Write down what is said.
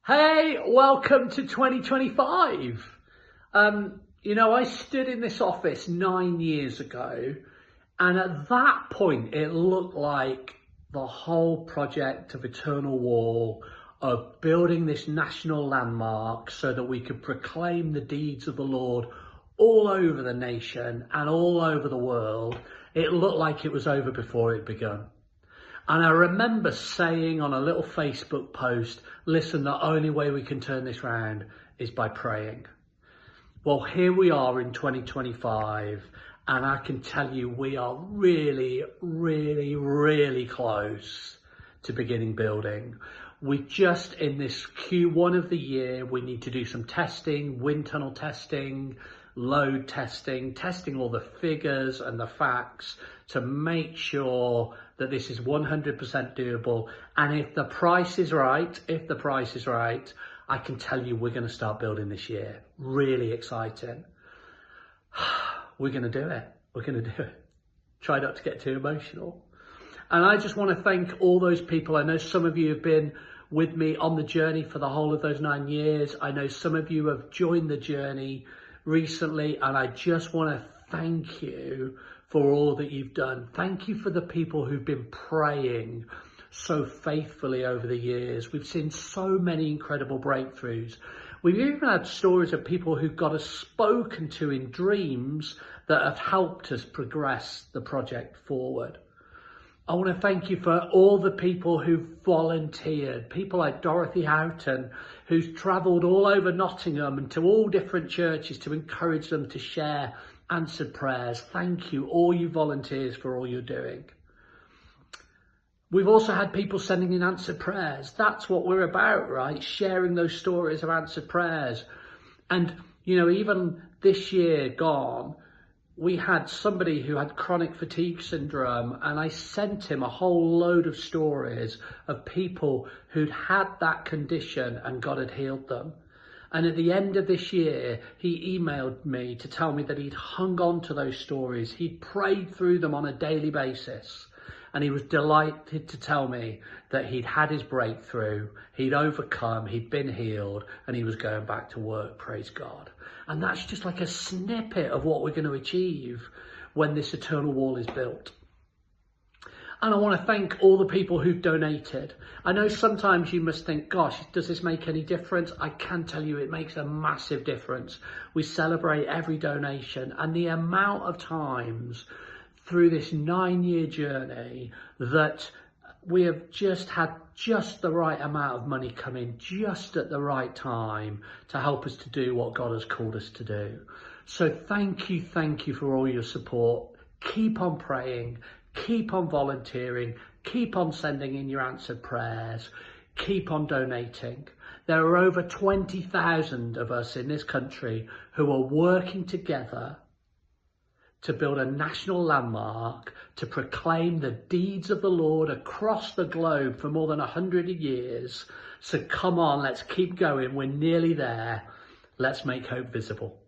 Hey, welcome to 2025. I stood in this office 9 years ago, and at that point, it looked like the whole project of Eternal Wall, of building this national landmark so that we could proclaim the deeds of the Lord all over the nation and all over the world. It looked like it was over before it began. And I remember saying on a little Facebook post, listen, the only way we can turn this round is by praying. Well, here we are in 2025, and I can tell you we are really, really, really close to beginning building. We just, in this Q1 of the year, we need to do some testing, wind tunnel testing, load testing, testing all the figures and the facts to make sure that this is 100% doable. And if the price is right, I can tell you we're going to start building this year. Really exciting. We're going to do it. We're going to do it. Try not to get too emotional. And I just want to thank all those people. I know some of you have been with me on the journey for the whole of those 9 years. I know some of you have joined the journey recently, and I just want to thank you for all that you've done. Thank you for the people who've been praying so faithfully over the years. We've seen so many incredible breakthroughs. We've even had stories of people who got us spoken to in dreams that have helped us progress the project forward. I want to thank you for all the people who've volunteered, people like Dorothy Houghton, who's travelled all over Nottingham and to all different churches to encourage them to share answered prayers. Thank you, all you volunteers, for all you're doing. We've also had people sending in answered prayers. That's what we're about, right? Sharing those stories of answered prayers. And, even this year gone, we had somebody who had chronic fatigue syndrome, and I sent him a whole load of stories of people who'd had that condition and God had healed them. And at the end of this year, he emailed me to tell me that he'd hung on to those stories. He'd prayed through them on a daily basis. And he was delighted to tell me that he'd had his breakthrough, he'd overcome, he'd been healed, and he was going back to work, praise God. And that's just like a snippet of what we're going to achieve when this Eternal Wall is built. And I want to thank all the people who've donated. I know sometimes you must think, gosh, does this make any difference? I can tell you it makes a massive difference. We celebrate every donation, and the amount of times through this 9-year journey that we have just had just the right amount of money come in just at the right time to help us to do what God has called us to do. So thank you for all your support. Keep on praying, keep on volunteering, keep on sending in your answered prayers, keep on donating. There are over 20,000 of us in this country who are working together to build a national landmark, to proclaim the deeds of the Lord across the globe for more than 100 years. So come on, let's keep going. We're nearly there. Let's make hope visible.